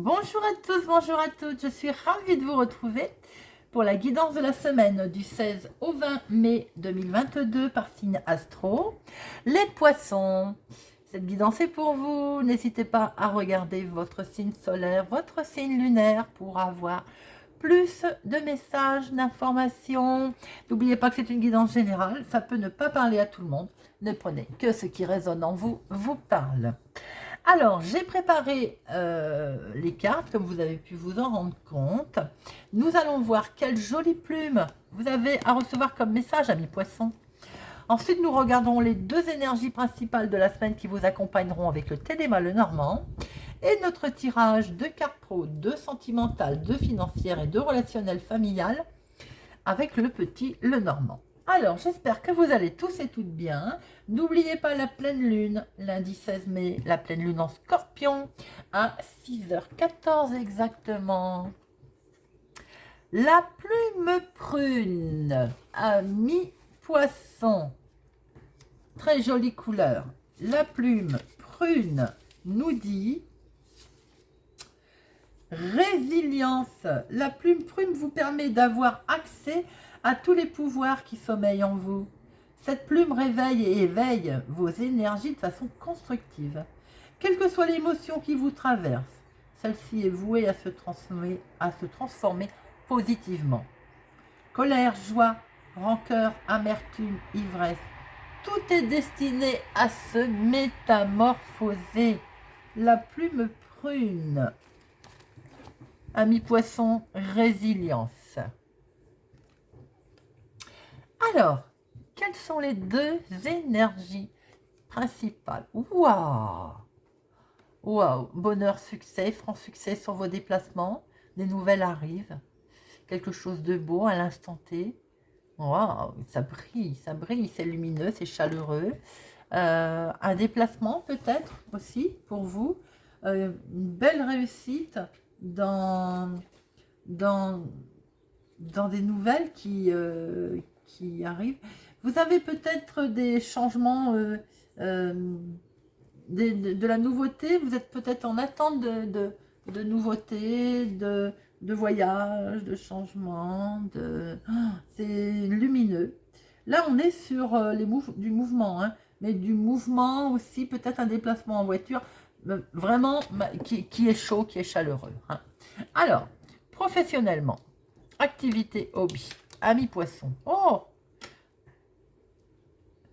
Bonjour à tous, bonjour à toutes, je suis ravie de vous retrouver pour la guidance de la semaine du 16 au 20 mai 2022 par signe astro. Les poissons, cette guidance est pour vous, n'hésitez pas à regarder votre signe solaire, votre signe lunaire pour avoir plus de messages, d'informations. N'oubliez pas que c'est une guidance générale, ça peut ne pas parler à tout le monde, ne prenez que ce qui résonne en vous, vous parle. Alors, j'ai préparé les cartes, comme vous avez pu vous en rendre compte. Nous allons voir quelle jolie plume vous avez à recevoir comme message, amis poissons. Ensuite, nous regarderons les deux énergies principales de la semaine qui vous accompagneront avec le Téléma le Normand. Et notre tirage de cartes pro, de sentimentales, de financières et de relationnelles familiales avec le petit le Normand. Alors, j'espère que vous allez tous et toutes bien. N'oubliez pas la pleine lune, lundi 16 mai, la pleine lune en Scorpion, à 6h14 exactement. La plume prune, à mi-poisson. Très jolie couleur. La plume prune nous dit résilience. La plume prune vous permet d'avoir accès à tous les pouvoirs qui sommeillent en vous. Cette plume réveille et éveille vos énergies de façon constructive. Quelle que soit l'émotion qui vous traverse, celle-ci est vouée à se transformer positivement. Colère, joie, rancœur, amertume, ivresse, tout est destiné à se métamorphoser. La plume prune. Ami poisson, résilience. Alors, quelles sont les deux énergies principales? Waouh! Waouh! Bonheur, succès, franc succès sur vos déplacements. Des nouvelles arrivent. Quelque chose de beau à l'instant T. Waouh! Ça brille, c'est lumineux, c'est chaleureux. Un déplacement peut-être aussi pour vous. Une belle réussite dans des nouvelles qui arrivent. Vous avez peut-être des changements, de la nouveauté. Vous êtes peut-être en attente de nouveautés, de voyages, de changements. C'est lumineux. Là, on est sur du mouvement, hein, mais du mouvement aussi, peut-être un déplacement en voiture, vraiment qui est chaud, qui est chaleureux. Hein. Alors, professionnellement, activité, hobby, ami poisson. Oh,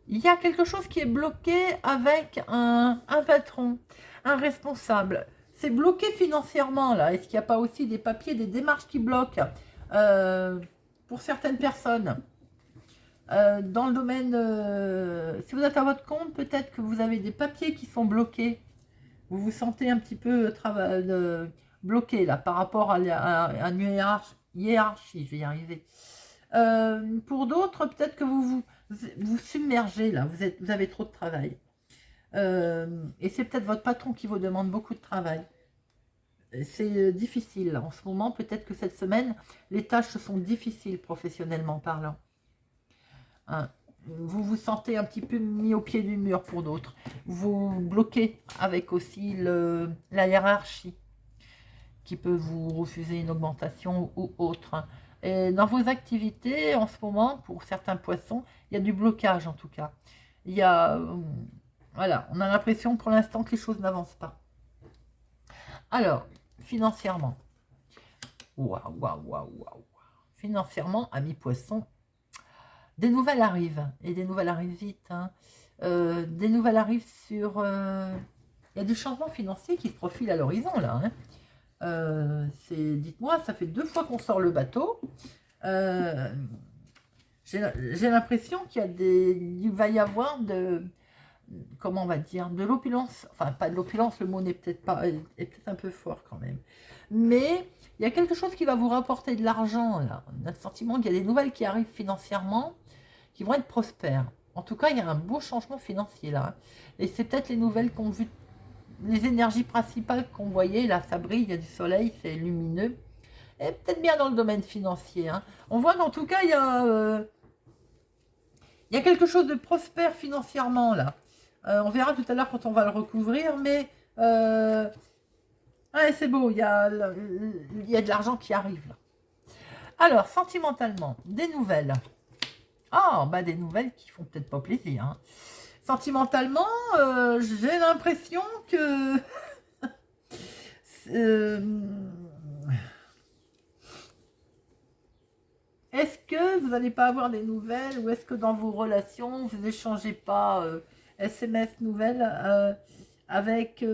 il y a quelque chose qui est bloqué avec un patron, un responsable. C'est bloqué financièrement, là. Est-ce qu'il n'y a pas aussi des papiers, des démarches qui bloquent pour certaines personnes dans le domaine, si vous êtes à votre compte, peut-être que vous avez des papiers qui sont bloqués. Vous vous sentez un petit peu bloqué là par rapport à une hiérarchie, je vais y arriver. Pour d'autres, peut-être que vous submergez là, vous avez trop de travail. Et c'est peut-être votre patron qui vous demande beaucoup de travail. C'est difficile là. En ce moment, peut-être que cette semaine, les tâches sont difficiles professionnellement parlant. Hein. Vous vous sentez un petit peu mis au pied du mur pour d'autres. Vous bloquez avec aussi la hiérarchie qui peut vous refuser une augmentation ou autre. Hein. Et dans vos activités, en ce moment, pour certains poissons, il y a du blocage en tout cas. Il y a, voilà, on a l'impression pour l'instant que les choses n'avancent pas. Alors, financièrement, waouh, waouh, waouh, waouh. Financièrement, amis poissons, des nouvelles arrivent, et des nouvelles arrivent vite. Hein. Des nouvelles arrivent sur... il y a des changements financiers qui se profilent à l'horizon, là. Hein. Dites-moi, ça fait 2 fois qu'on sort le bateau. J'ai l'impression il va y avoir comment on va dire, de l'opulence. Enfin, pas de l'opulence, le mot n'est peut-être pas, est peut-être un peu fort quand même. Mais il y a quelque chose qui va vous rapporter de l'argent, là. On a le sentiment qu'il y a des nouvelles qui arrivent financièrement, qui vont être prospères. En tout cas, il y a un beau changement financier là. Et c'est peut-être les nouvelles qu'on vu, les énergies principales qu'on voyait. Là, ça brille, il y a du soleil, c'est lumineux. Et peut-être bien dans le domaine financier. Hein. On voit qu'en tout cas, il y a quelque chose de prospère financièrement là. On verra tout à l'heure quand on va le recouvrir, mais Ouais, c'est beau, il y a de l'argent qui arrive là. Alors, sentimentalement, des nouvelles. Ah, bah des nouvelles qui font peut-être pas plaisir, hein. Sentimentalement, j'ai l'impression que... euh, est-ce que vous n'allez pas avoir des nouvelles ou est-ce que dans vos relations, vous n'échangez pas SMS nouvelles avec,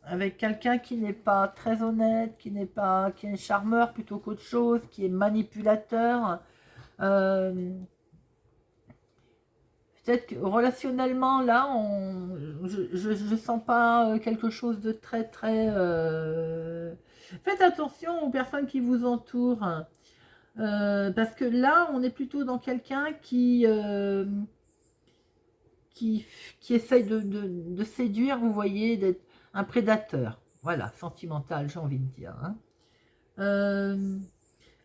avec quelqu'un qui n'est pas très honnête, qui est charmeur plutôt qu'autre chose, qui est manipulateur. Peut-être que relationnellement, là, je sens pas quelque chose de très, très... Faites attention aux personnes qui vous entourent. Parce que là, on est plutôt dans quelqu'un qui, qui essaye de séduire, vous voyez, d'être un prédateur. Voilà, sentimental, j'ai envie de dire, hein.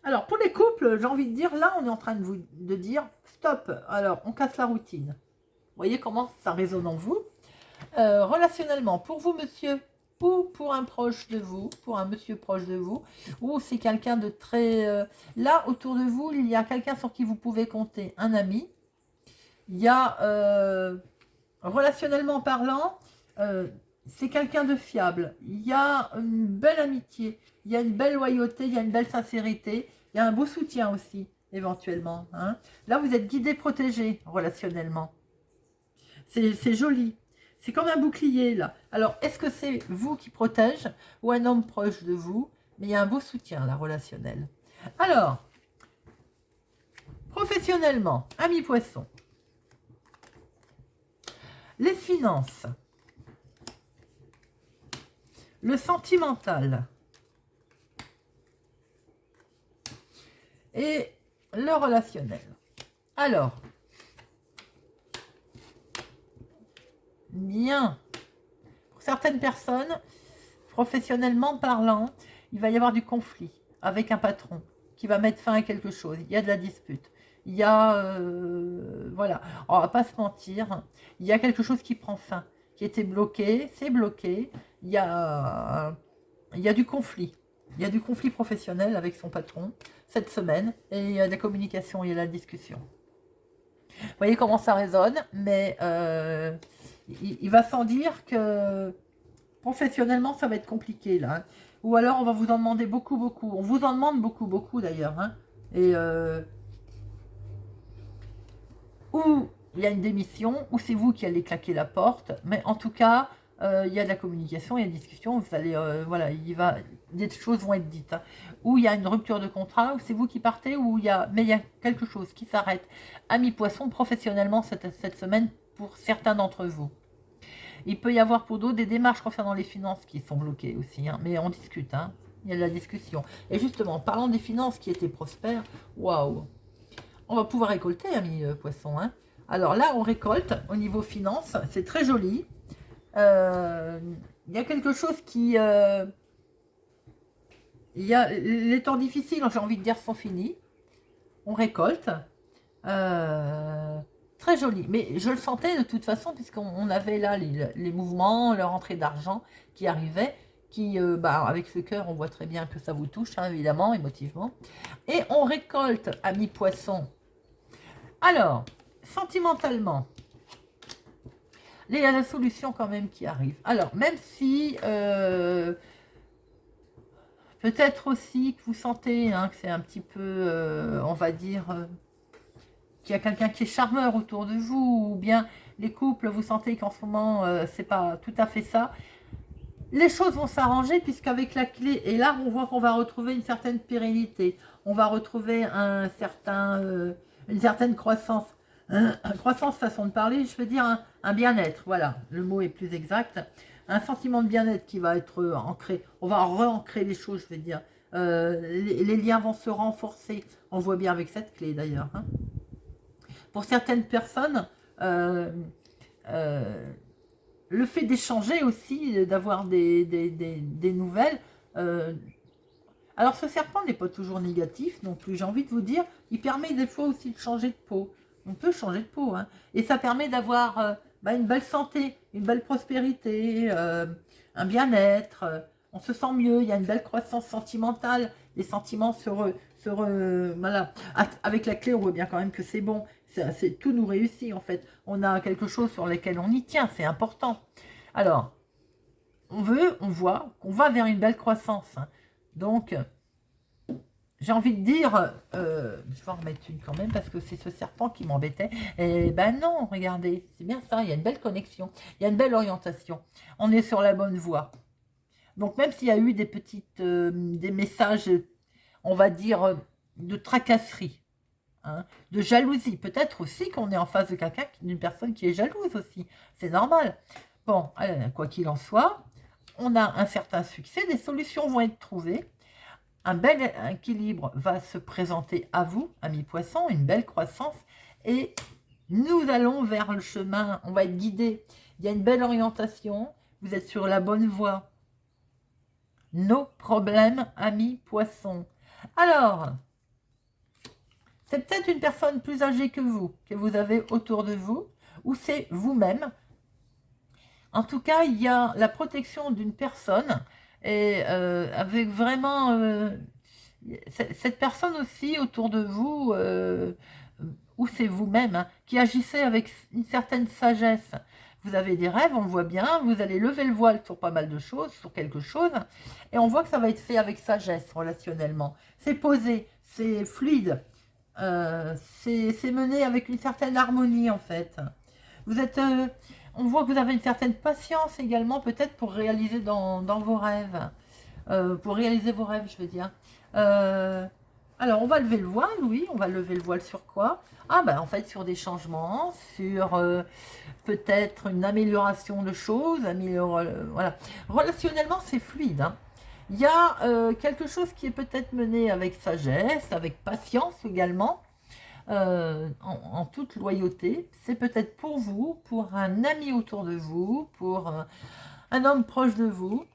Alors, pour les couples, j'ai envie de dire, là, on est en train de dire, stop, alors, on casse la routine. Vous voyez comment ça résonne en vous. Relationnellement, pour vous, monsieur, ou pour un proche de vous, pour un monsieur proche de vous, ou c'est quelqu'un de très... là, autour de vous, il y a quelqu'un sur qui vous pouvez compter, un ami. Il y a, relationnellement parlant, c'est quelqu'un de fiable. Il y a une belle amitié, il y a une belle loyauté, il y a une belle sincérité, il y a un beau soutien aussi, éventuellement, hein. Là, vous êtes guidé, protégé, relationnellement. C'est joli. C'est comme un bouclier, là. Alors, est-ce que c'est vous qui protège ou un homme proche de vous? Mais il y a un beau soutien, là, relationnel. Alors, professionnellement, ami poisson. Les finances. Le sentimental. Et le relationnel. Alors, bien. Pour certaines personnes, professionnellement parlant, il va y avoir du conflit avec un patron qui va mettre fin à quelque chose. Il y a de la dispute. Il y a... voilà. On va pas se mentir. Il y a quelque chose qui prend fin, qui était bloqué. C'est bloqué. Il y a du conflit. Il y a du conflit professionnel avec son patron cette semaine. Et il y a de la communication, il y a de la discussion. Vous voyez comment ça résonne, mais il va sans dire que professionnellement, ça va être compliqué là, hein. Ou alors, on va vous en demander beaucoup, beaucoup. On vous en demande beaucoup, beaucoup d'ailleurs, hein. Et ou il y a une démission, ou c'est vous qui allez claquer la porte. Mais en tout cas, il y a de la communication, il y a une discussion. Vous allez, voilà, des choses vont être dites, hein. Ou il y a une rupture de contrat, ou c'est vous qui partez, ou mais il y a quelque chose qui s'arrête. Ami poisson, professionnellement cette semaine pour certains d'entre vous. Il peut y avoir pour d'autres des démarches concernant les finances qui sont bloquées aussi, hein. Mais on discute, hein. Il y a de la discussion. Et justement, parlant des finances qui étaient prospères, waouh, on va pouvoir récolter, ami poisson, hein. Alors là, on récolte au niveau finances, c'est très joli. Il y a quelque chose qui... les temps difficiles, j'ai envie de dire, sont finis. On récolte. Très joli. Mais je le sentais de toute façon, puisqu'on avait là les mouvements, leur entrée d'argent qui arrivait, qui, avec ce cœur, on voit très bien que ça vous touche, hein, évidemment, émotivement. Et on récolte, ami poisson. Alors, sentimentalement, il y a la solution quand même qui arrive. Alors, même si... peut-être aussi que vous sentez, hein, que c'est un petit peu, on va dire... qu'il y a quelqu'un qui est charmeur autour de vous, ou bien les couples, vous sentez qu'en ce moment, c'est pas tout à fait ça. Les choses vont s'arranger puisqu'avec la clé, et là, on voit qu'on va retrouver une certaine pérennité. On va retrouver une certaine croissance. Croissance, façon de parler, je veux dire un bien-être, voilà, le mot est plus exact. Un sentiment de bien-être qui va être ancré. On va re-ancrer les choses, je veux dire. Les liens vont se renforcer. On voit bien avec cette clé d'ailleurs, hein. Pour certaines personnes, le fait d'échanger aussi, d'avoir des nouvelles. Alors ce serpent n'est pas toujours négatif non plus, j'ai envie de vous dire, il permet des fois aussi de changer de peau. On peut changer de peau, hein. Et ça permet d'avoir une belle santé, une belle prospérité, un bien-être. on se sent mieux, il y a une belle croissance sentimentale, les sentiments voilà. Avec la clé, on voit bien quand même que c'est bon, tout nous réussit en fait. On a quelque chose sur lequel on y tient, c'est important. Alors, on voit qu'on va vers une belle croissance. Hein. Donc, j'ai envie de dire, je vais en remettre une quand même parce que c'est ce serpent qui m'embêtait. Et ben non, regardez, c'est bien ça, il y a une belle connexion, il y a une belle orientation. On est sur la bonne voie. Donc même s'il y a eu des messages, on va dire, de tracasserie, hein, de jalousie, peut-être aussi qu'on est en face de quelqu'un, d'une personne qui est jalouse aussi, c'est normal. Bon, quoi qu'il en soit, on a un certain succès, des solutions vont être trouvées, un bel équilibre va se présenter à vous, amis poissons, une belle croissance, et nous allons vers le chemin, on va être guidés, il y a une belle orientation, vous êtes sur la bonne voie. Nos problèmes, amis poissons. Alors, c'est peut-être une personne plus âgée que vous avez autour de vous, ou c'est vous-même. En tout cas, il y a la protection d'une personne, et avec vraiment cette personne aussi autour de vous, ou c'est vous-même, hein, qui agissez avec une certaine sagesse. Vous avez des rêves, on le voit bien, vous allez lever le voile sur pas mal de choses, sur quelque chose, et on voit que ça va être fait avec sagesse relationnellement. C'est posé, c'est fluide, c'est mené avec une certaine harmonie en fait. Vous êtes, on voit que vous avez une certaine patience également peut-être pour réaliser dans vos rêves, pour réaliser vos rêves je veux dire. Alors, on va lever le voile, oui, on va lever le voile sur quoi? Ah, ben, en fait, sur des changements, sur peut-être une amélioration de choses, voilà. Relationnellement, c'est fluide, hein. Il y a quelque chose qui est peut-être mené avec sagesse, avec patience également, en toute loyauté. C'est peut-être pour vous, pour un ami autour de vous, pour un homme proche de vous.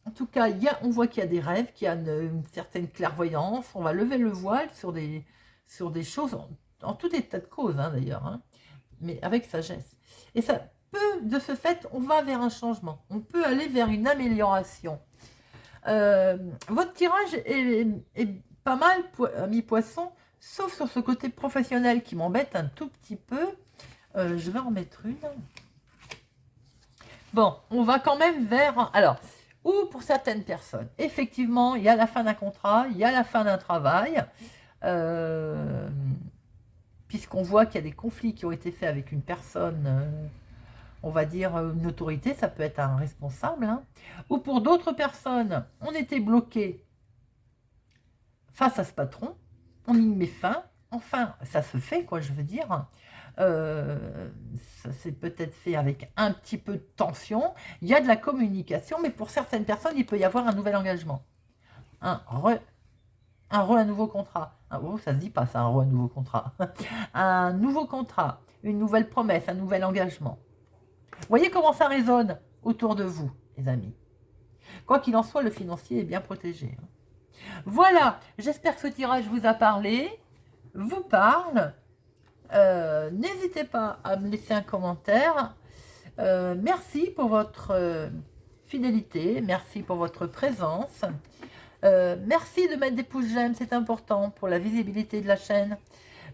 En tout cas, on voit qu'il y a des rêves, qu'il y a une certaine clairvoyance. On va lever le voile sur des choses, en tout état de cause hein, d'ailleurs, hein, mais avec sagesse. Et ça peut, de ce fait, on va vers un changement. On peut aller vers une amélioration. Votre tirage est pas mal, amis poissons, sauf sur ce côté professionnel qui m'embête un tout petit peu. Je vais en mettre une. Bon, on va quand même vers... Alors... Ou pour certaines personnes, effectivement, il y a la fin d'un contrat, il y a la fin d'un travail, puisqu'on voit qu'il y a des conflits qui ont été faits avec une personne, on va dire une autorité, ça peut être un responsable, hein. Ou pour d'autres personnes, on était bloqué face à ce patron, on y met fin, enfin, ça se fait, quoi, je veux dire. Ça s'est peut-être fait avec un petit peu de tension, il y a de la communication, mais pour certaines personnes, il peut y avoir un nouvel engagement. Un nouveau contrat. Ça se dit pas ça, un nouveau contrat. Un nouveau contrat, une nouvelle promesse, un nouvel engagement. Vous voyez comment ça résonne autour de vous, les amis. Quoi qu'il en soit, le financier est bien protégé. Voilà, j'espère que ce tirage vous a parlé, vous parle. N'hésitez pas à me laisser un commentaire. Merci pour votre fidélité, merci pour votre présence. Merci de mettre des pouces j'aime, c'est important pour la visibilité de la chaîne.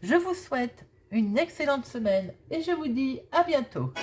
Je vous souhaite une excellente semaine et je vous dis à bientôt.